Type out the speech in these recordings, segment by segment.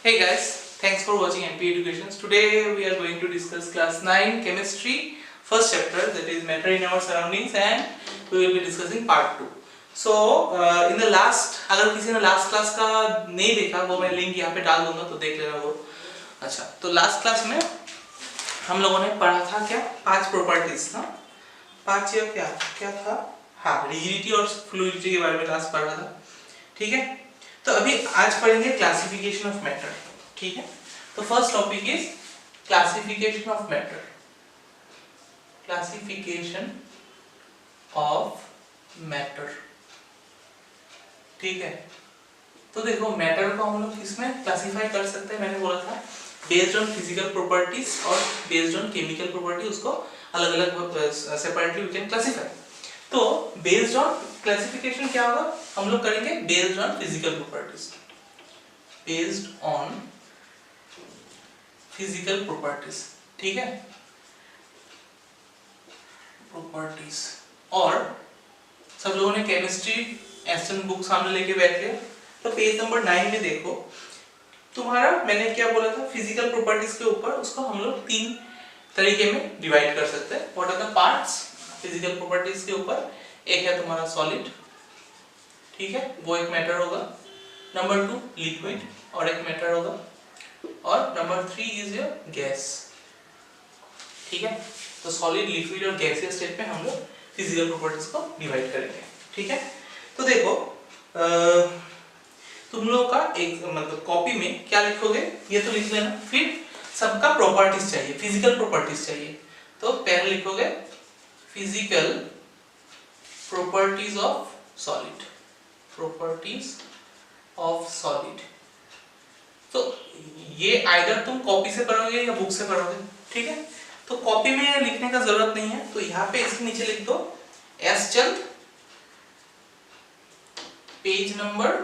Hey guys, thanks for watching MP Educations. Today we are going to discuss class 9 chemistry first chapter, that is matter in our surroundings, and we will be discussing part 2. So in the last, अगर किसी ने last class का नहीं देखा वो मैं link यहाँ पे डाल दूंगा तो देख लेना वो. अच्छा, तो last class में हम लोगों ने पढ़ा था क्या? 5 properties ना? 5 या क्या था? हाँ, rigidity और fluidity के बारे में लास्ट पढ़ा था. ठीक है? तो अभी आज पढ़ेंगे क्लासिफिकेशन ऑफ मैटर. ठीक है, तो first topic is classification of matter. Classification of matter. ठीक है, तो देखो मैटर को हम लोग किसमें क्लासिफाई कर सकते हैं. मैंने बोला था बेस्ड ऑन फिजिकल प्रॉपर्टीज और बेस्ड ऑन केमिकल प्रॉपर्टी, उसको अलग अलग सेपरेटली वी कैन क्लासिफाई. तो बेस्ड ऑन क्लासिफिकेशन क्या होगा, हम लोग करेंगे based on physical properties. Based on physical properties. ठीक है, प्रॉपर्टीज. और सब लोगों ने केमिस्ट्री एस्टन बुक सामने लेके बैठ गए. तो पेज नंबर 9 में देखो तुम्हारा, मैंने क्या बोला था, फिजिकल प्रॉपर्टीज के ऊपर उसको हम लोग 3 तरीके में डिवाइड कर सकते हैं. What are the parts physical properties के ऊपर. एक है तुम्हारा सॉलिड, ठीक है, वो एक मैटर होगा. नंबर 2 लिक्विड और एक मैटर होगा. और नंबर 3 इज योर गैस. ठीक है, तो सॉलिड, लिक्विड और गैसियस स्टेट में हम लोग फिजिकल प्रॉपर्टीज को डिवाइड करेंगे. ठीक है, तो देखो तुम लोग का एक मतलब कॉपी में क्या लिखोगे ये तो लिख लेना. फिर सबका प्रॉपर्टीज चाहिए, फिजिकल प्रॉपर्टीज चाहिए. तो पहले लिखोगे physical properties of solid. Properties of solid. तो ये आइदर तुम कॉपी से पढ़ोगे या बुक से पढ़ोगे. ठीक है, तो कॉपी में लिखने का जरूरत नहीं है, तो यहाँ पे इसके नीचे लिख दो एस चंद, पेज नंबर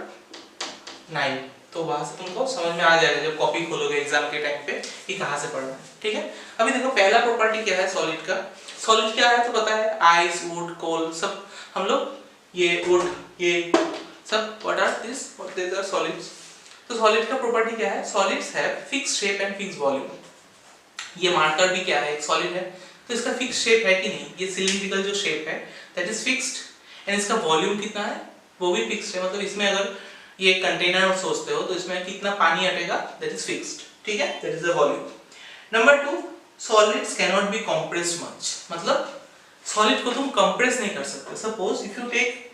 9. तो वहां से तुमको समझ में आ जाएगा जब कॉपी खोलोगे एग्जाम के टाइम पे कि कहाँ से पढ़ना है. ठीक है, अभी देखो पहला प्रॉपर्टी क्या है सॉलिड का. सॉलिड क्या है तो पता है, आइस, वुड, कोल, सब हम लोग ये वुड, ये सब what are this, what these are solids. तो सॉलिड का प्रॉपर्टी क्या है, solids have fixed shape and fixed volume. ये मार्कर भी क्या है, एक सॉलिड है, तो इसका फिक्स्ड शेप है कि नहीं, ये सिलिंड्रिकल जो शेप है दैट इज फिक्स्ड. एंड इसका वॉल्यूम कितना है वो भी फिक्स्ड है. मतलब इसमें अगर ये कंटेनर सोचते हो तो इसमें कितना पानी अटेगा दैट इज फिक्स्ड. ठीक है, that is the volume. Number 2 solids can not be compressed much. मतलब सॉलिड को तुम कंप्रेस नहीं कर सकते. Suppose if you take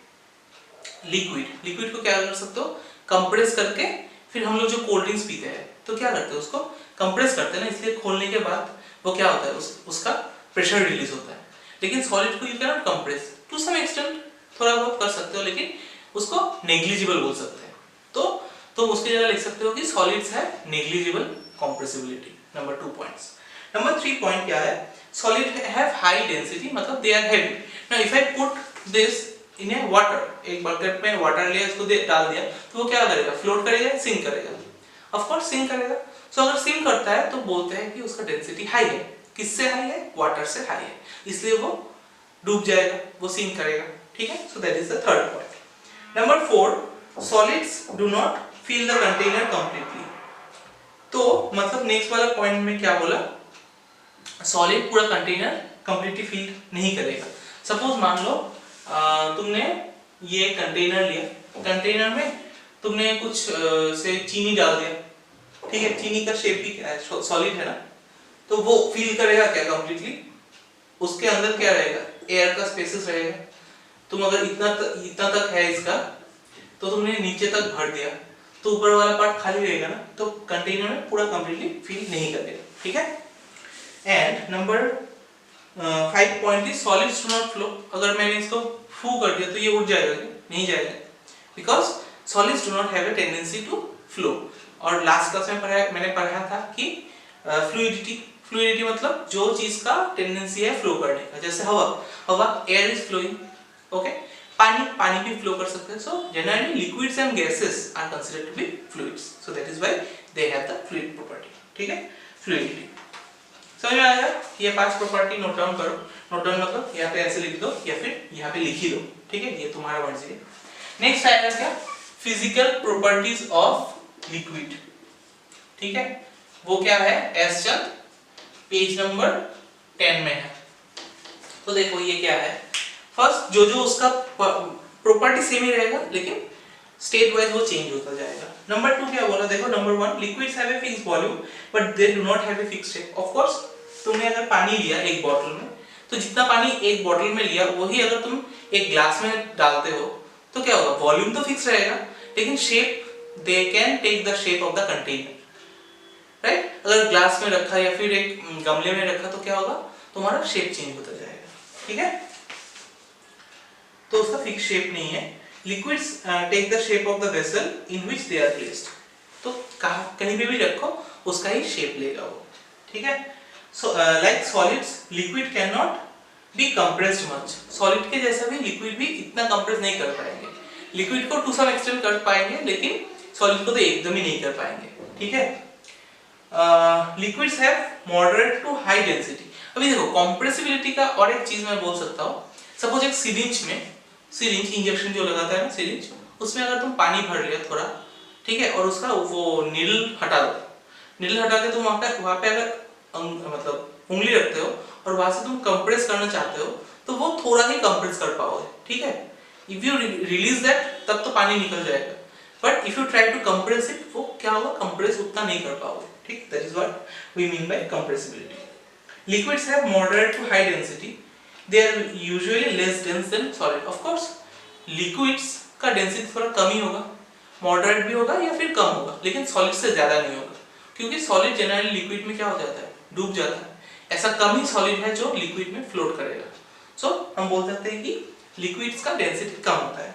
liquid, liquid को क्या कर सकते हो, कंप्रेस करके. फिर हम लोग जो कोल्ड ड्रिंक्स पीते हैं तो क्या करते हैं, उसको कंप्रेस करते हैं ना, इसलिए खोलने के बाद वो क्या होता है, उसका प्रेशर रिलीज होता है. लेकिन सॉलिड को you can not compress. To some extent थोड़ा बहुत कर सकते हो, लेकिन उसको नेग्लिजिबल बोल सकते हैं. तो उसकी जगह लिख सकते हो कि सॉलिड्स है negligible compressibility. Number 2 points. Number 3 point क्या है, सॉलिड हैव हाई डेंसिटी, मतलब they are heavy. Now if I put this in a water, एक बकेट में वाटर लिया, इसको डाल दिया, तो वो क्या करेगा, फ्लोट करेगा, सिंक करेगा. ऑफ कोर्स सिंक करेगा. सो अगर सिंक करता है तो बोलते हैं कि उसका डेंसिटी हाई है. किससे हाई है, वाटर से हाई है, इसलिए वो डूब जाएगा, वो सिंक करेगा. ठीक है, so that is the third point. Number 4 solids do not fill the container completely. तो मतलब नेक्स्ट वाला पॉइंट में क्या बोला, सॉलिड पूरा कंटेनर कंप्लीटली फिल नहीं करेगा. सपोज मान लो तुमने ये कंटेनर लिया, कंटेनर में तुमने कुछ से चीनी डाल दिया. ठीक है, चीनी का शेप भी सॉलिड है ना, तो वो फिल करेगा क्या कंप्लीटली. उसके अंदर क्या रहेगा, एयर का स्पेसेस रहेगा. तुम अगर इतना तक है इसका, तो तुमने नीचे तक भर दिया तो ऊपर वाला पार्ट खाली रहेगा ना, तो कंटेनर में पूरा कंप्लीटली फिल नहीं करेगा. ठीक है. And number 5 point is solids do not flow. अगर मैंने इसको फू कर दिया तो ये उड़ जाएगा क्या, नहीं जाएगा, because solids do not have a tendency to flow. और लास्ट क्लास में मैंने पढ़ा था कि फ्लूइडिटी मतलब जो चीज का टेंडेंसी है फ्लो करने का. जैसे हवा, एयर इज फ्लोइंग. ओके, पानी भी फ्लो कर सकते हैं. So generally liquids and gases are considered to be fluids. So that is why they have the fluid property. ठीक है, फ्लूइडिटी. समझ में आया. ये 5 प्रॉपर्टी नोट डाउन करो. नोट डाउन मतलब यहाँ पे ऐसे लिख दो या फिर यहाँ पे लिख ही दो. ठीक है, ये तुम्हारा मर्जी है. नेक्स्ट आएगा क्या, फिजिकल प्रॉपर्टीज ऑफ लिक्विड. ठीक है, वो क्या है, एस चंद, पेज नंबर 10 में है। तो देखो ये क्या है, फर्स्ट जो जो उसका प्रॉपर्टी सेम ही रहेगा लेकिन स्टेट वाइज वो चेंज होता जाएगा। नंबर 2 क्या बोला, देखो number 1, liquids have a fixed volume but they do not have a fixed shape. Of course तुमने अगर पानी लिया एक बॉटल में, तो जितना पानी एक बॉटल में लिया वही अगर तुम एक ग्लास में डालते हो तो क्या होगा, वॉल्यूम तो फिक्स रहेगा लेकिन shape they can take the shape of the container, right. अगर ग्लास में रखा या फिर एक गमले में रखा तो क्या होगा, तुम्हारा शेप चेंज होता जाएगा, ठीक है। तो उसका फिक्स शेप नहीं है। Liquids take the shape of the vessel in which they are placed, तो कहीं पे भी रखो उसका ही शेप लेगा वो, ठीक है। So like solids, liquid can not be compressed much, solid के जैसा भी लिक्विड भी इतना कंप्रेस नहीं कर पाएंगे। लिक्विड को टू सम एक्सटेंट कर पाएंगे लेकिन सॉलिड को तो एकदम ही नहीं कर पाएंगे, ठीक है। Liquids have moderate to high density. अभी देखो कंप्रेसिबिलिटी का और एक चीज मैं बोल सकता हूँ, सपोज एक सिरिंज में, सिरिंज इंजेक्शन जो लगाता है ना सिरिंज, उसमें अगर तुम पानी भर लिया थोड़ा, ठीक है, और उसका वो नीडल हटा दो, नीडल हटा के तुम वहां पे अगर मतलब उंगली रखते हो और वहां से तुम कंप्रेस करना चाहते हो तो वो थोड़ा ही कंप्रेस कर पाओगे, ठीक है। इफ यू रिलीज दैट तब तो पानी निकल जाएगा, but if you try to compress it, वो क्या होगा, कंप्रेस उतना नहीं कर पाओगे, ठीक। That is what we mean by compressibility. Liquids have moderate to high density, they are usually less dense than solid। of course liquids का density थोड़ा कम ही होगा, मॉडरेट भी होगा या फिर कम होगा, लेकिन सॉलिड से ज्यादा नहीं होगा, क्योंकि सॉलिड जनरली लिक्विड में क्या हो जाता है, डूब जाता है। ऐसा कम ही सॉलिड है जो लिक्विड में फ्लोट करेगा। सो हम बोल सकते हैं कि लिक्विड्स का डेंसिटी कम होता है।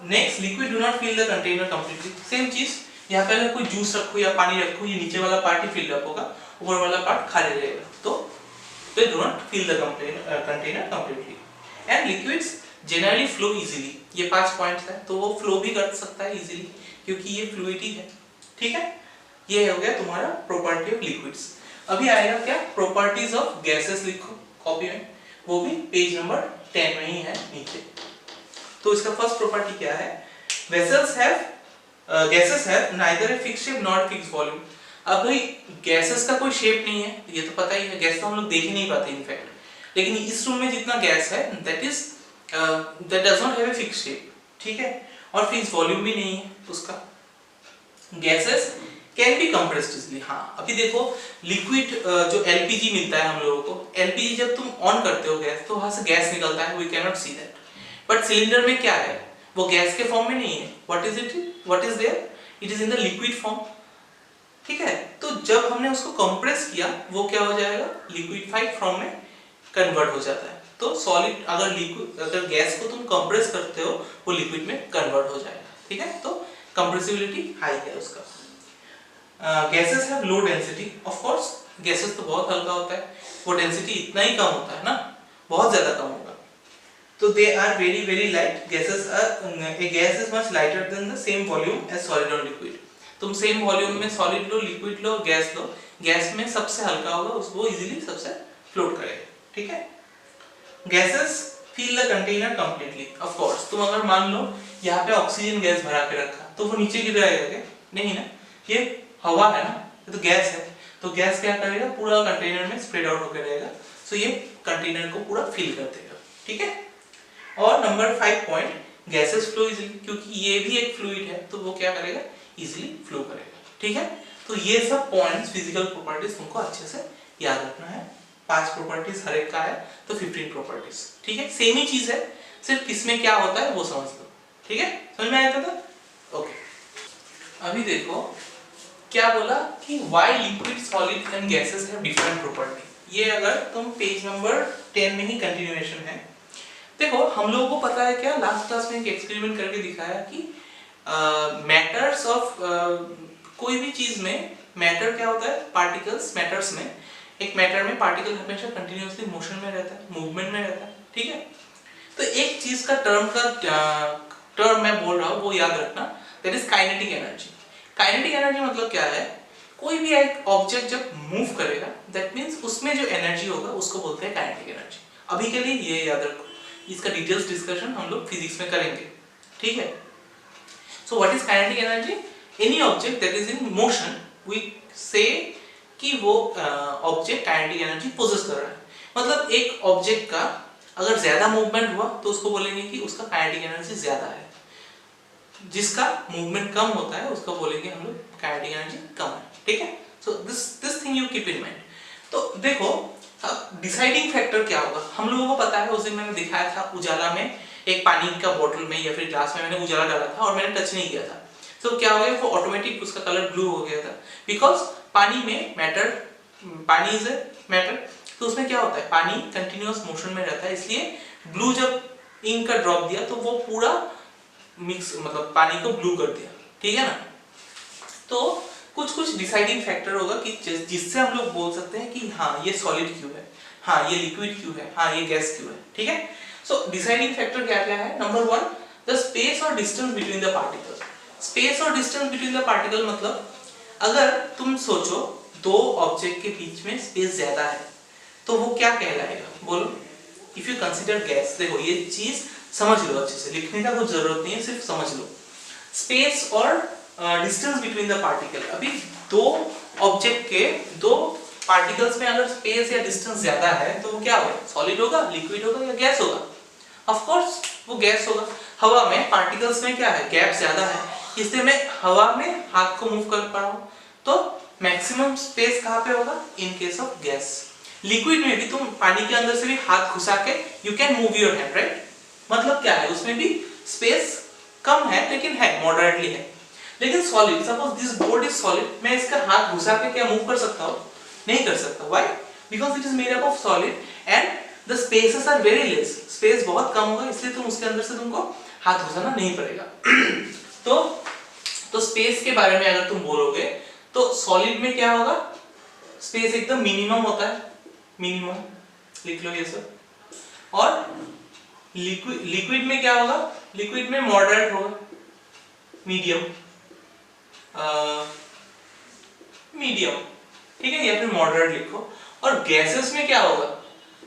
Next, liquid do not fill the container completely. Same चीज, यहाँ पे अगर कोई जूस रखो या पानी रखो, ये नीचे वाला पार्ट ही फिल अप होगा, ऊपर वाला पार्ट खाली रहेगा, तो they do not fill the container completely, and liquids generally flow easily। ये 5 पॉइंट्स है, तो वो फ्लो भी कर सकता है इजीली क्योंकि ये फ्लूइड ही है, ठीक है। ये हो गया तुम्हारा प्रॉपर्टी ऑफ लिक्विड्स। अभी आएगा क्या, प्रॉपर्टीज ऑफ गैसेस, लिखो कॉपी में, वो भी पेज नंबर 10 में ही है नीचे। तो इसका फर्स्ट प्रॉपर्टी क्या है, vessels have gases have neither a fixed shape not fixed volume. अब भाई गैसेस का कोई शेप नहीं है, ये तो पता ही है, गैस तो हम लोग देख ही नहीं पाते इनफैक्ट, लेकिन इस रूम में जितना गैस है that does not have a fixed shape, ठीक है, और फिक्स्ड वॉल्यूम भी नहीं है उसका। Gases can be compressed easily. हाँ, अभी देखो लिक्विड जो एलपीजी मिलता है हम लोगों को, एलपीजी जब तुम ऑन करते हो गैस, तो वहां से गैस निकलता है, we can not see that, but cylinder में क्या है, वो गैस के फॉर्म में नहीं है, what is there, it is in the liquid form, ठीक है। तो जब हमने उसको कंप्रेस किया, वो क्या हो जाएगा, लिक्विफाइड फॉर्म में कन्वर्ट हो जाता है। तो सॉलिड अगर गैस को तुम कंप्रेस करते हो, वो लिक्विड में कन्वर्ट हो जाएगा, ठीक है। तो कंप्रेसिबिलिटी हाई है उसका। Gases have low density. Of course gases तो बहुत हल्का होता है, वो डेंसिटी इतना ही कम होता है ना, बहुत ज्यादा कम होगा। तो they are very very light. Gases are, a gas is much lighter than the same volume as solid और लिक्विड। तुम सेम वॉल्यूम में सॉलिड लो, लिक्विड लो, गैस लो, गैस में सबसे हल्का होगा, उसको इजीली सबसे फ्लोट करेगा, ठीक है। Gases fill the container completely. Of course तुम अगर मान लो यहाँ पे ऑक्सीजन गैस भरा के रखा, तो वो नीचे गिर जाएगा क्या, नहीं ना, ये हवा है ना, ये तो गैस है, तो गैस क्या करेगा, पूरा कंटेनर में स्प्रेड आउट होकर रहेगा, सो ये कंटेनर को पूरा फिल कर देगा, ठीक है। और number 5 point, gases flow easily, क्योंकि ये भी एक फ्लूइड है, तो वो क्या करेगा, इजीली फ्लो करेगा, ठीक है। तो ये सब पॉइंट्स, फिजिकल प्रॉपर्टीज तुमको अच्छे से याद रखना है। 5 प्रॉपर्टीज हर एक का है, तो 15 प्रॉपर्टीज, ठीक है। सेम ही चीज है, सिर्फ किसमें क्या होता है वो समझ लो, ठीक है। समझ में आया था? ओके, अभी देखो क्या बोला कि why liquid, solid and gases have different property. ये अगर तुम पेज नंबर 10 में ही कंटिन्यूएशन है। देखो हम लोगों को पता है क्या, लास्ट क्लास में एक एक्सपेरिमेंट करके दिखाया कि मैटर्स ऑफ कोई भी चीज में मैटर क्या होता है, पार्टिकल्स, मैटर्स में, एक मैटर में पार्टिकल हमेशा कंटिन्यूअसली मोशन में रहता है, मूवमेंट में रहता है, ठीक है। तो एक चीज का टर्म मैं बोल रहा हूँ, वो याद रखना, that is kinetic energy. Kinetic energy मतलब क्या है, कोई भी एक ऑब्जेक्ट जब मूव करेगा, दैट मींस उसमें जो एनर्जी होगा उसको बोलते हैं काइनेटिक एनर्जी। अभी के लिए ये याद रखो, इसका डिटेल्स डिस्कशन हम लोग फिजिक्स में करेंगे, ठीक है। So what is kinetic energy? Any object that is in motion we say कि वो ऑब्जेक्ट काइनेटिक एनर्जी पोजेस कर रहा है। मतलब एक ऑब्जेक्ट का अगर ज्यादा मूवमेंट हुआ तो उसको बोलेंगे कि उसका काइनेटिक एनर्जी ज्यादा है, जिसका मूवमेंट कम होता है उसको बोलेंगे हम लोग काइनेटिक एनर्जी कम है। ठीक है, so this thing you keep in mind. तो देखो अब डिसाइडिंग फैक्टर क्या होगा, हम लोगों को पता है, उस दिन मैंने दिखाया था उजाला में एक पानी का बोतल में या फिर ग्लास में मैंने उजाला डाला था और मैंने टच नहीं किया था, तो क्या हो गया, वो ऑटोमेटिक उसका कलर ब्लू हो गया था, बिकॉज पानी में मैटर, पानी इज ए मैटर, तो उसमें क्या होता है, पानी कंटिन्यूअस मोशन में रहता है, इसलिए ब्लू जब इंक का ड्रॉप दिया तो वो पूरा मिक्स मतलब पानी को ब्लू कर दिया। ठीक है ना, तो कुछ कुछ डिसाइडिंग फैक्टर होगा कि जिससे हम लोग बोल सकते हैं कि हाँ ये सॉलिड क्यों है, हाँ ये लिक्विड क्यों है, हाँ ये गैस क्यों है। ठीक है, सो डिसाइडिंग फैक्टर क्या क्या है, नंबर 1 द स्पेस और distance between the particle. Space और डिस्टेंस बिटवीन द पार्टिकल मतलब अगर तुम सोचो दो ऑब्जेक्ट के बीच में स्पेस ज्यादा है तो वो क्या कहलाएगा, बोलो। इफ यू कंसीडर गैस, देखो ये चीज समझ लो अच्छे से, लिखने का कुछ जरूरत नहीं है, सिर्फ समझ लो। स्पेस और डिस्टेंस बिटवीन द पार्टिकल, अभी दो ऑब्जेक्ट के दो पार्टिकल्स में अगर स्पेस या डिस्टेंस ज्यादा है तो वो क्या होगा, सॉलिड होगा, लिक्विड होगा या गैस होगा। ऑफ कोर्स वो गैस होगा। हवा में पार्टिकल्स में क्या है, गैप ज्यादा है, इसलिए मैं हवा में हाथ को मूव कर पा रहा हूं, तो मैक्सिमम स्पेस कहां पे होगा, इन केस ऑफ गैस। लिक्विड में भी तुम पानी के अंदर से भी हाथ घुसा के you can move your hand, right, मतलब क्या है, उसमें भी स्पेस कम है लेकिन है, मॉडरेटली है। लेकिन solid, suppose this board is solid, मैं इसका हाथ घुसा के क्या मूव कर सकता हूं, नहीं कर सकता। Why, because it is made up of solid and the spaces are very less, space बहुत कम होगा, इसलिए तुम उसके अंदर से तुमको हाथ घुसाना नहीं पड़ेगा। तो स्पेस के बारे में अगर तुम बोलोगे तो सॉलिड में क्या होगा, स्पेस एकदम मिनिमम होता है, मिनिमम लिख लो ये सब। और लिक्विड में क्या होगा, लिक्विड में मॉडरेट होगा, मीडियम, मीडियम, ठीक है, या फिर मॉडरेट लिखो। और गैसेस में क्या होगा,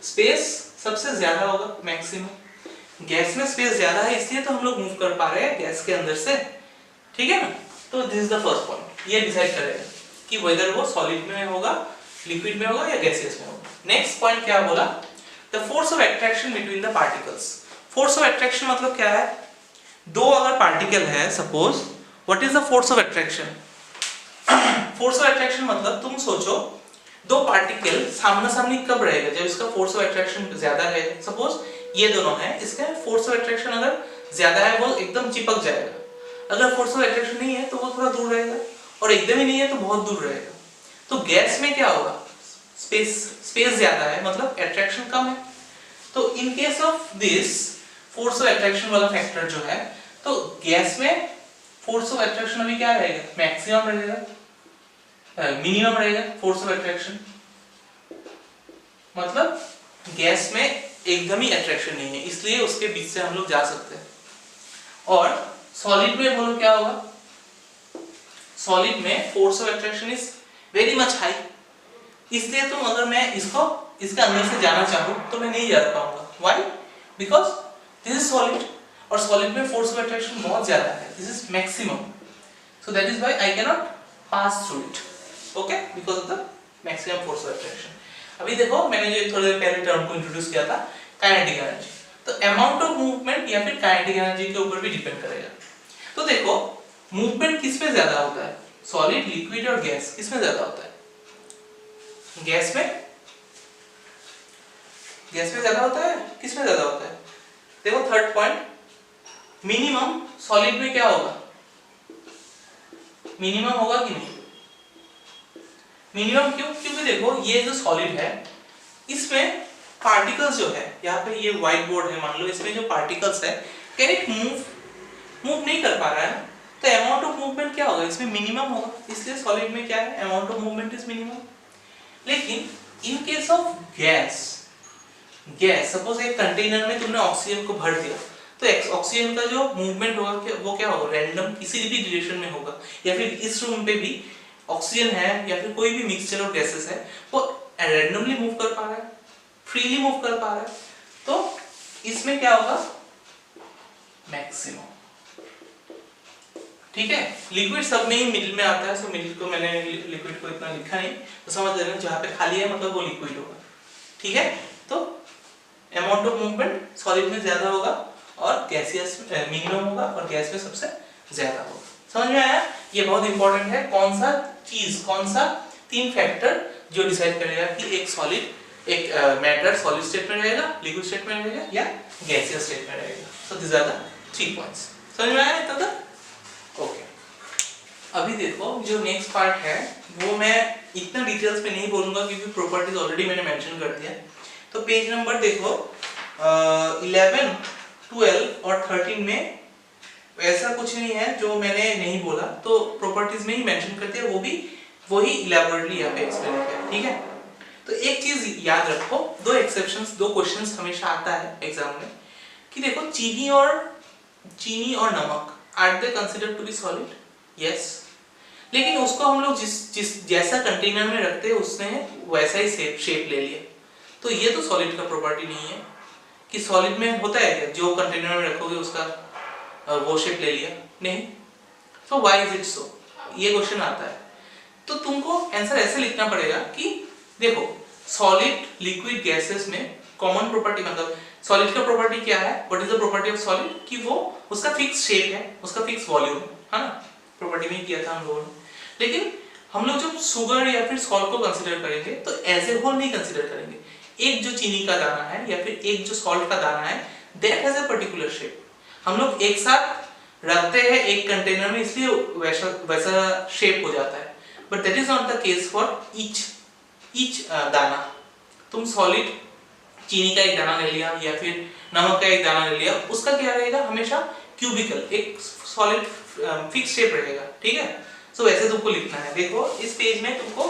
स्पेस सबसे ज्यादा होगा, मैक्सिमम। गैस में स्पेस ज्यादा है इसलिए तो हम लोग मूव कर पा रहे हैं गैस के अंदर से। ठीक है ना, तो this is the first point, ये डिसाइड करेगा कि वेदर वो सॉलिड में होगा, लिक्विड में होगा या गैसियस में होगा। नेक्स्ट पॉइंट क्या बोला, the force of attraction between the particles. Force of attraction मतलब क्या है, दो अगर पार्टिकल है suppose, what is the force of attraction. Force of attraction मतलब तुम सोचो दो पार्टिकल सामना सामनी कब रहेगा, जब इसका फोर्स ऑफ अट्रैक्शन ज्यादा है। सपोज ये दोनों है, इसका फोर्स ऑफ अट्रैक्शन अगर ज्यादा है वो एकदम चिपक जाएगा, अगर फोर्स ऑफ अट्रैक्शन नहीं है तो वो थोड़ा दूर रहेगा, और एकदम ही नहीं है तो बहुत दूर रहेगा। तो गैस में क्या होगा, स्पेस ज्यादा है मतलब अट्रैक्शन कम है। तो इन case of this force of attraction वाला फैक्टर जो है, तो गैस में फोर्स ऑफ अट्रैक्शन अभी क्या रहेगा, मैक्सिमम रहेगा, मिनिमम रहेगा फोर्स ऑफ अट्रैक्शन, मतलब गैस में एकदम ही अट्रैक्शन नहीं है, इसलिए उसके बीच से हम लोग जा सकते हैं। और सॉलिड में बोलो क्या होगा, सॉलिड में force of attraction is very much high, इसलिए तुम अगर मैं इसको इसके अंदर से जाना चाहूं तो मैं नहीं जा पाऊंगा। Why, because this is solid और सॉलिड में फोर्स ऑफ अट्रैक्शन बहुत ज्यादा है, this is maximum, so that is why I can not pass through it, okay, because of the maximum force of attraction. अभी देखो मैंने जो थोड़ी देर पहले टर्म को इंट्रोड्यूस किया था, काइनेटिक एनर्जी, तो अमाउंट ऑफ मूवमेंट या फिर काइनेटिक एनर्जी के ऊपर भी डिपेंड करेगा। तो देखो मूवमेंट किस में ज्यादा होता है, सॉलिड, लिक्विड और गैस, किस में ज्यादा होता है, गैस में, गैस में ज्यादा होता है, किस में ज्यादा होता है। देखो थर्ड पॉइंट, मिनिमम सॉलिड में क्या होगा, मिनिमम होगा कि नहीं, मिनिमम क्यों, क्योंकि देखो ये जो सॉलिड है इसमें पार्टिकल्स जो है, यहाँ पे ये व्हाइट बोर्ड है मान लो, इसमें जो पार्टिकल्स है कैन इट मूव नहीं कर पा रहा है, तो अमाउंट ऑफ मूवमेंट क्या होगा, इसमें मिनिमम होगा, इसलिए सॉलिड में क्या है, amount of movement is minimum. लेकिन in case of gas, gas suppose एक कंटेनर में तुमने ऑक्सीजन को भर दिया, तो ऑक्सीजन का जो मूवमेंट होगा वो क्या होगा, रैंडम किसी भी डायरेक्शन में होगा, या फिर इस रूम पे भी ऑक्सीजन है या फिर कोई भी मिक्सचर ऑफ गैसेस है वो रैंडमली मूव कर पा रहा है, फ्रीली मूव कर पा रहा है, तो इसमें क्या होगा, मैक्सिमम, ठीक है। लिक्विड सब में ही मिडिल में आता है, सो मिडिल को मैंने लिक्विड को इतना लिखा नहीं, तो समझ लेना जहाँ पे खाली है मतलब वो लिक्विड होगा। ठीक है, तो अमाउंट ऑफ मूवमेंट सॉलिड में ज्यादा होगा और गैसियस मिनिमम होगा और गैस में सबसे ज्यादा होगा। समझ में आया? ये बहुत इंपॉर्टेंट है। कौन सा चीज, कौन सा 3 फैक्टर जो डिसाइड करेगा कि एक सॉलिड, एक मैटर सॉलिड स्टेट में रहेगा, लिक्विड स्टेट में रहेगा या गैसियस स्टेट में रहेगा। So this are the 3 points. समझ में आया इतना तक? ओके, अभी देखो जो नेक्स्ट पार्ट है वो मैं इतना डिटेल्स में नहीं बोलूंगा क्योंकि प्रॉपर्टीज ऑलरेडी मैंने मेंशन कर दिया। तो पेज नंबर देखो 11, 12 और 13 में ऐसा कुछ नहीं है जो मैंने नहीं बोला, तो प्रॉपर्टीज में ही मेंशन कर दिया, वो भी वही इलैबोरेटली यहाँ पे एक्सप्लेन किया। ठीक है, तो एक चीज याद रखो, 2 एक्सेप्शंस, 2 क्वेश्चंस हमेशा आता है एग्जाम में कि देखो चीनी और नमक are they considered to be solid? Yes, लेकिन उसको हम लोग जिस जैसा कंटेनर में रखते हैं उसने वैसा ही शेप ले लिया, तो ये तो सॉलिड का प्रॉपर्टी नहीं है कि सॉलिड में होता है क्या जो कंटेनर में रखोगे उसका वो शेप ले लिया, नहीं। तो व्हाई इज इट सो, ये क्वेश्चन आता है। तो तुमको आंसर ऐसे लिखना पड़ेगा कि देखो सॉलिड, लिक्विड, गैसेस में कॉमन प्रॉपर्टी, मतलब सॉलिड का प्रॉपर्टी क्या है, what is the property of solid, कि वो उसका फिक्स शेप है, उसका फिक्स वॉल्यूम है ना, प्रॉपर्टी में किया था हम लोगों ने। लेकिन हम लोग जब शुगर या फिर सॉल्ट को कंसीडर करेंगे तो एज ए होल नहीं कंसीडर करेंगे। एक जो चीनी का दाना है या फिर एक जो सॉल्ट का दाना है, that has a particular shape. हम लोग एक साथ रखते हैं एक कंटेनर में, इसलिए वैसा शेप हो जाता है, but that is not the case for each दाना। तुम सॉलिड चीनी का एक दाना ले लिया या फिर नमक का एक दाना ले लिया, उसका क्या रहेगा, हमेशा क्यूबिकल, एक सॉलिड फिक्स शेप रहेगा। ठीक है, सो वैसे तुमको लिखना है। देखो इस पेज में तुमको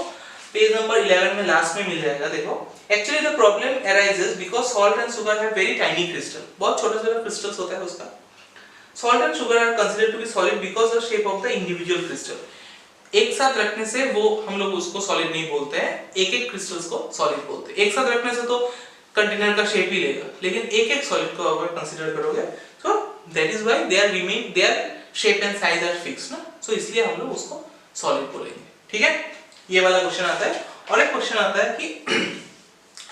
पेज नंबर 11 में लास्ट में मिल जाएगा। देखो actually the problem arises because salt and sugar have very tiny crystal, बहुत छोटा-छोटा क्रिस्टल्स होता है उसका। Salt and sugar are considered to be solid because the shape of the individual crystal. एक साथ रखने से वो हम लोग उसको सॉलिड नहीं बोलते हैं, एक-एक क्रिस्टल्स को सॉलिड बोलते हैं। एक साथ रखने से तो कंटेनर का शेप ही लेगा, लेकिन एक-एक सॉलिड को अगर कंसीडर करोगे तो that is why their shape and size are fixed ना, सो इसलिए हम लोग उसको सॉलिड बोलेंगे। ठीक है, ये वाला क्वेश्चन आता है। और एक क्वेश्चन आता है कि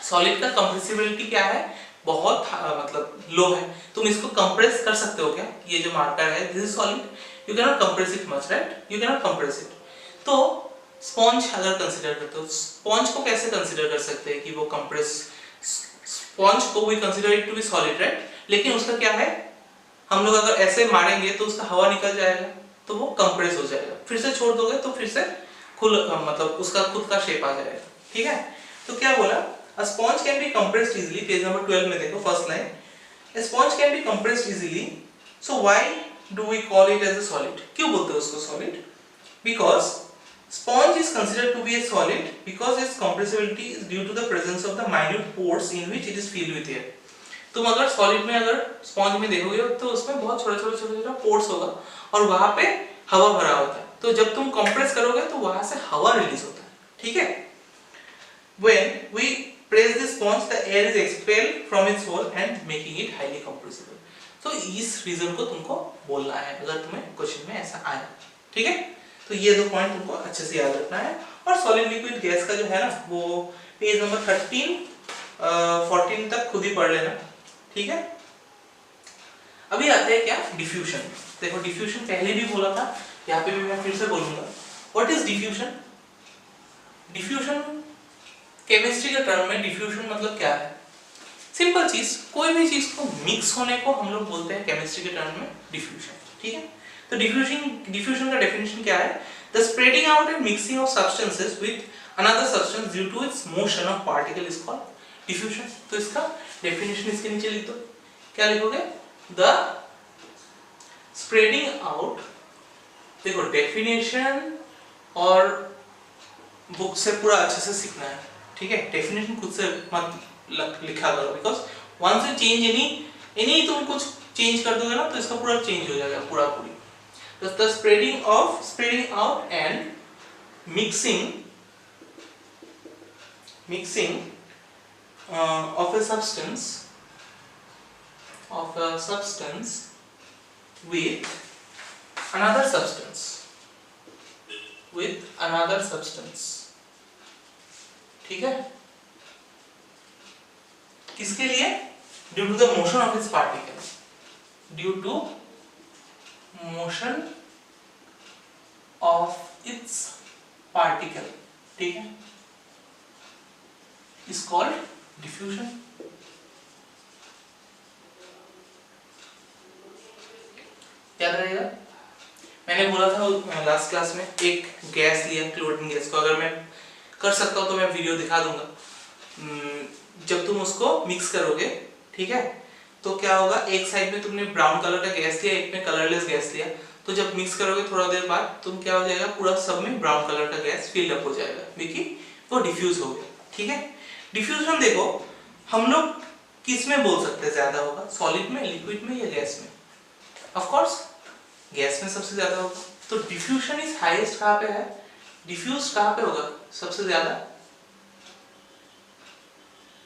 सॉलिड का कंप्रेसिबिलिटी क्या है, बहुत मतलब लो है, तुम इसको कंप्रेस कर सकते हो क्या? ये जो मार्कर है this is solid, you can not compress it much, right, you can not compress it. तो स्पॉन्ज अगर कंसीडर करते हो, स्पॉन्ज को कैसे कंसीडर कर सकते हैं कि वो कंप्रेस, स्पॉन्ज को we consider it to be solid, right, लेकिन उसका क्या है, हम लोग अगर ऐसे मारेंगे तो उसका हवा निकल जाएगा तो वो कंप्रेस हो जाएगा, फिर से छोड़ दोगे तो फिर से मतलब उसका खुद का शेप आ जाएगा। ठीक है, तो क्या बोला, a sponge can be compressed easily, page number 12 में देखो first line, a sponge can be compressed easily, so why do we call it as a solid? क्यों बोलते हैं उसको solid? Because sponge is considered to be a solid because its compressibility is due to the presence of the minute pores in which it is filled with air. तुम अगर solid में, अगर sponge में देखोगे तो उसमें बहुत छोटा-छोटा पोर्स होगा और वहां पे हवा भरा होता है, तो जब तुम कंप्रेस करोगे तो वहां से हवा रिलीज होता है। ठीक है, when we press the sponge the air is expelled from its hole and making it highly compressible. तो इस रीजन को तुमको बोलना है अगर तुम्हें क्वेश्चन में ऐसा आया। ठीक है, तो ये 2 पॉइंट तुमको अच्छे से याद रखना है। और सॉलिड लिक्विड गैस का जो है ना वो पेज नंबर 13 14 तक खुद ही पढ़ लेना। ठीक है, अभी आते हैं क्या, डिफ्यूजन। देखो डिफ्यूजन पहले भी बोला था, यहाँ पे भी मैं फिर से बोलूंगा। What is diffusion? Diffusion chemistry के टर्म में डिफ्यूजन मतलब क्या है, सिंपल चीज, कोई भी चीज को मिक्स होने को हम लोग बोलते हैं केमिस्ट्री के टर्म में डिफ्यूजन। ठीक है, तो डिफ्यूजन का डेफिनेशन क्या है, the spreading out and mixing of substances with another substance due to its motion of particle is called diffusion. तो इसका डेफिनेशन इसके नीचे लिख दो, क्या लिखोगे, द स्प्रेडिंग आउट, देखो डेफिनेशन और बुक से पूरा अच्छे से सीखना है। ठीक है, डेफिनेशन खुद से मत लिखा करो, because once you change any तुम कुछ चेंज कर दोगे ना तो इसका पूरा चेंज हो जाएगा पूरा पूरी। तो the spreading out and mixing of a substance with another substance with another substance, ठीक है, किसके लिए? Due to the motion of its particle, due to motion of its particle, ठीक है, इज कॉल्ड डिफ्यूजन। याद रहेगा, मैंने बोला था लास्ट क्लास में, एक गैस लिया, क्लोरीन गैस को, अगर मैं कर सकता हूं तो मैं वीडियो दिखा दूंगा। जब तुम उसको मिक्स करोगे, ठीक है, तो क्या होगा, एक साइड में तुमने ब्राउन कलर का गैस लिया, एक में कलरलेस गैस लिया, तो जब मिक्स करोगे थोड़ा देर बाद तुम क्या हो जाएगा, पूरा सब में ब्राउन कलर का गैस फिल अप हो जाएगा, क्योंकि वो डिफ्यूज हो गया, ठीक है। डिफ्यूजन देखो हम लोग किस में बोल सकते हैं ज्यादा होगा, सॉलिड में, लिक्विड में या गैस में? ऑफ कोर्स गैस में सबसे ज्यादा होगा। तो डिफ्यूजन इज हाईएस्ट कहां पे है, डिफ्यूज कहां पे होगा सबसे ज्यादा?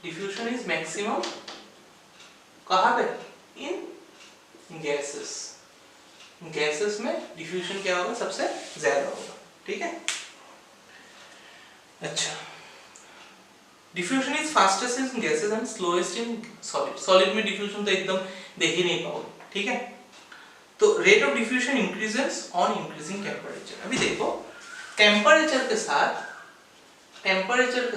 डिफ्यूजन इज मैक्सिमम कहां पे? इन गैसेस, गैसेस में डिफ्यूजन क्या होगा, सबसे ज्यादा होगा, ठीक है। अच्छा, diffusion is fastest in gases and slowest in solid. Solid में डिफ्यूजन तो एकदम देख ही नहीं पाओगे, ठीक है। तो rate of diffusion increases on increasing temperature. अभी देखो टेम्परेचर के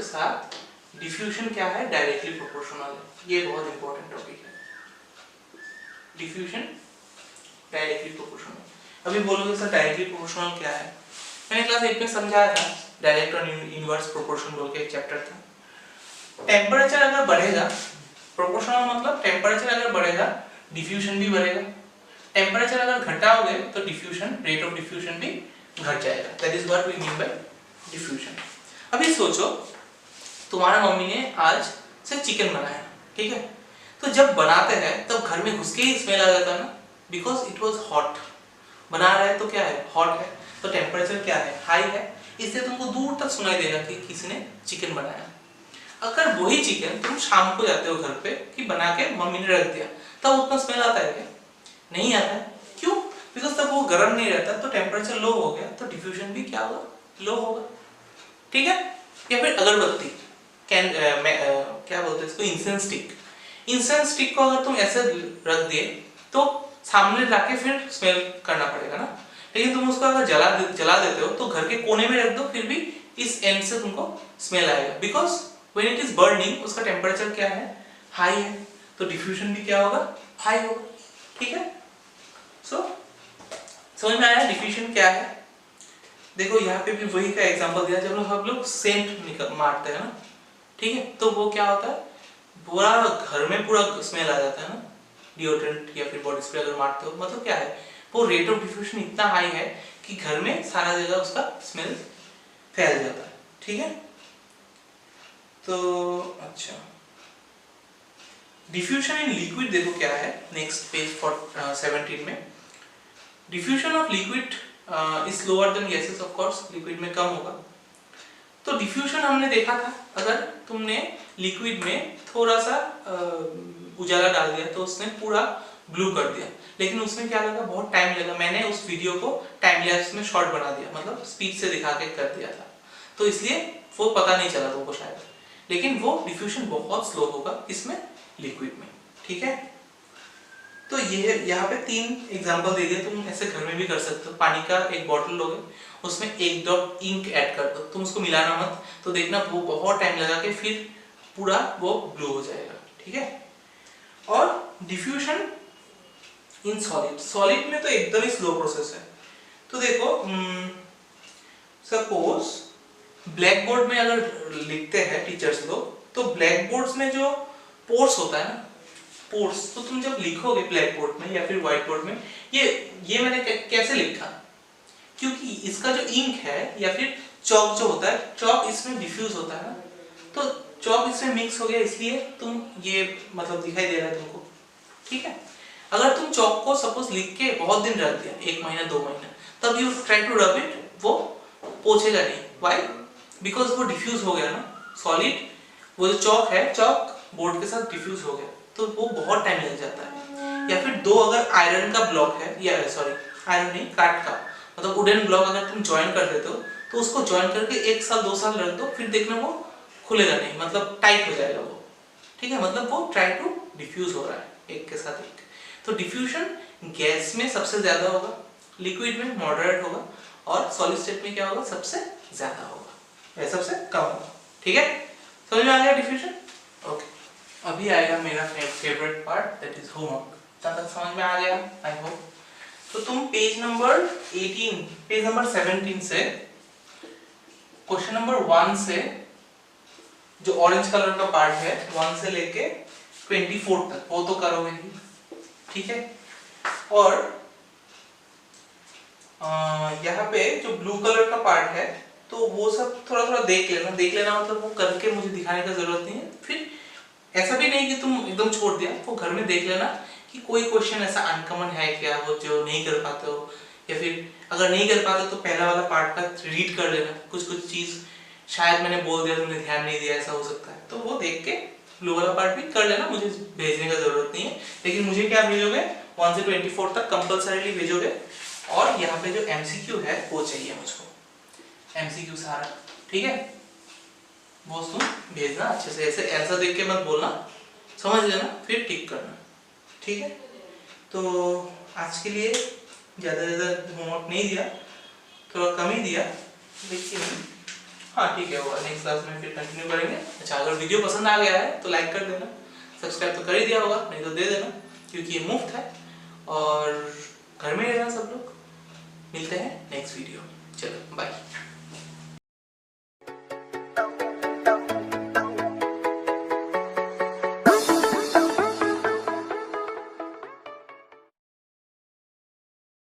साथ डिफ्यूजन क्या है, डायरेक्टली प्रोपोर्शनल है। ये बहुत इंपॉर्टेंट टॉपिक है, डिफ्यूजन डायरेक्टली प्रोपोर्शनल। अभी बोलोगे सर डायरेक्टली प्रोपोर्शनल क्या है? मैंने क्लास 8 में समझाया था, डायरेक्ट और इनवर्स प्रोपोर्शन बोल के एक चैप्टर था। टेम्परेचर अगर बढ़ेगा, प्रोपोर्शनल मतलब टेम्परेचर अगर बढ़ेगा डिफ्यूजन भी बढ़ेगा, टेम्परेचर अगर घटाओगे तो डिफ्यूजन, रेट ऑफ डिफ्यूजन भी घट जाएगा। That is what we mean by diffusion. अभी सोचो तुम्हारा मम्मी ने आज से चिकन बनाया, ठीक है, तो जब बनाते हैं तब घर में घुस के ही स्मेल आ जाता है ना, बिकॉज इट वाज हॉट। बना रहा है तो क्या है, हॉट है, तो टेम्परेचर क्या है, हाई है, इसलिए तुमको दूर तक सुनाई देगा कि किसी ने चिकन बनाया। अगर वही चिकन तुम शाम को जाते हो घर पे कि बना के मम्मी ने रख दिया, तब उतना स्मेल आता है क्या? नहीं आता है। क्यों? बिकॉज तब वो गर्म नहीं रहता, तो टेम्परेचर लो हो गया, तो डिफ्यूजन भी क्या होगा, लो होगा, ठीक है। या फिर अगरबत्ती, क्या बोलते हैं इसको, इंसेंस स्टिक। इंसेंस स्टिक को अगर तुम ऐसे रख दिए तो सामने लाके फिर स्मेल करना पड़ेगा ना, लेकिन तुम उसको अगर जला देते हो तो घर के कोने में रख दो, फिर भी इस एंड से तुमको स्मेल आएगा, because when it is burning उसका टेम्परेचर क्या है, हाई है, तो डिफ्यूजन भी क्या होगा, हाई होगा, ठीक है। समझ में आया डिफ्यूजन क्या है? देखो यहाँ पे भी वही का एग्जांपल दिया, जब हम लोग सेंट मारते हैं ना, ठीक है, तो वो क्या होता है, पूरा घर में पूरा स्मेल आ जाता है ना, डिओड्रेंट या फिर बॉडी स्प्रे अगर मारते हो, मतलब क्या है, वो रेट ऑफ डिफ्यूजन इतना हाई है कि घर में सारा जगह उसका स्मेल फैल जाता है, ठीक है। तो अच्छा, डिफ्यूजन इन लिक्विड देखो क्या है, नेक्स्ट पेज 17 में। Diffusion of liquid is slower then gases, of course liquid में कम होगा। तो डिफ्यूजन हमने देखा था, अगर तुमने लिक्विड में थोड़ा सा उजाला डाल दिया तो उसने पूरा ब्लू कर दिया, लेकिन उसमें क्या लगा, बहुत टाइम लगा। मैंने उस वीडियो को टाइम लैप्स में शॉर्ट बना दिया, मतलब स्पीड से दिखा के कर दिया था, तो इसलिए वो पता नहीं चला तुमको शायद, लेकिन वो डिफ्यूजन बहुत स्लो होगा इसमें, लिक्विड में, ठीक है। तो ये यहाँ पे 3 एग्जांपल दे दिए, तुम ऐसे घर में भी कर सकते हो। पानी का एक बॉटल लोगे, उसमें 1 ड्रॉप इंक ऐड कर दो, तुम उसको मिलाना मत, तो देखना वो बहुत टाइम लगा के फिर पूरा वो ब्लू हो जाएगा, ठीक है। और डिफ्यूजन इन सॉलिड, सॉलिड में तो एकदम ही स्लो प्रोसेस है। तो देखो सपोज ब्लैक बोर्ड में अगर लिखते हैं टीचर्स लोग, तो ब्लैक बोर्ड्स में जो पोर्स होता है ना, पोर्स, तो तुम जब लिखोगे ब्लैक बोर्ड में या फिर व्हाइट बोर्ड में, ये मैंने कैसे लिखा, क्योंकि इसका जो इंक है या फिर चॉक जो होता है, चॉक इसमें डिफ्यूज होता है ना, तो चॉक इसमें मिक्स हो गया, इसलिए तुम ये मतलब दिखाई दे रहा है तुमको, ठीक है। अगर तुम चॉक को सपोज लिख के बहुत दिन रख दिया, 1 महीना 2 महीना, तब you try to rub it, वो पोछेगा नहीं, व्हाई, बिकॉज वो डिफ्यूज हो गया ना, सॉलिड, वो जो चॉक है, चॉक बोर्ड के साथ डिफ्यूज हो गया, तो वो बहुत टाइम लग जाता है। या फिर 2 अगर आयरन का ब्लॉक है, या सॉरी आयरन नहीं, काठ का, मतलब वुडन ब्लॉक अगर तुम ज्वाइन कर देते हो तो उसको ज्वाइन करके 1 साल 2 साल रख दो, फिर देखना वो खुलेगा नहीं, मतलब टाइट हो जाएगा वो, ठीक है, मतलब वो ट्राई टू डिफ्यूज हो रहा है एक के साथ एक। तो डिफ्यूजन गैस में सबसे ज्यादा होगा, लिक्विड में मॉडरेट होगा, और सॉलिड स्टेट में क्या होगा, सबसे ज्यादा होगा या सबसे कम होगा, ठीक है। समझ में आ गया डिफ्यूजन? ओके, अभी आएगा मेरा favourite part, that is homework. तब तक समझ में आ गया आई होप। तो तुम पेज नंबर 18, पेज नंबर 17 से क्वेश्चन नंबर 1 से जो ऑरेंज कलर का पार्ट है 1 से लेके 24 तक वो तो करोगे ही, ठीक है। और यहाँ पे जो ब्लू कलर का पार्ट है तो वो सब थोड़ा थोड़ा देख लेना, मतलब वो करके मुझे दिखाने का जरूरत नहीं है। फिर ऐसा भी नहीं कि तुम एकदम छोड़ दिया, वो घर में देख लेना कि कोई क्वेश्चन ऐसा अनकॉमन है क्या वो जो नहीं कर पाते हो, या फिर अगर नहीं कर पाते तो पहला वाला पार्ट का रीड कर लेना, कुछ कुछ चीज शायद मैंने बोल दिया तुमने ध्यान नहीं दिया, ऐसा हो सकता है, तो वो देख के ब्लू वाला पार्ट भी कर लेना, मुझे भेजने का जरूरत नहीं है। लेकिन मुझे क्या भेजोगे, 1 से 24 तक कंपल्सरीली भेजोगे, और यहाँ पे जो एमसीक्यू है वो चाहिए मुझको, एमसीक्यू सारा, ठीक है, वो तुम भेजना अच्छे से, ऐसे ऐसा देख के मत बोलना, समझ लेना फिर टिक करना, ठीक है। तो आज के लिए ज़्यादा होमवर्क नहीं दिया, थोड़ा कम ही दिया, लेकिन हाँ ठीक है, वो नेक्स्ट क्लास में फिर कंटिन्यू करेंगे। अच्छा, अगर वीडियो पसंद आ गया है तो लाइक कर देना, सब्सक्राइब तो कर ही दिया होगा, नहीं तो दे देना, क्योंकि ये मुफ्त है, और घर में रहना सब लोग। मिलते हैं नेक्स्ट वीडियो, चलो बाय।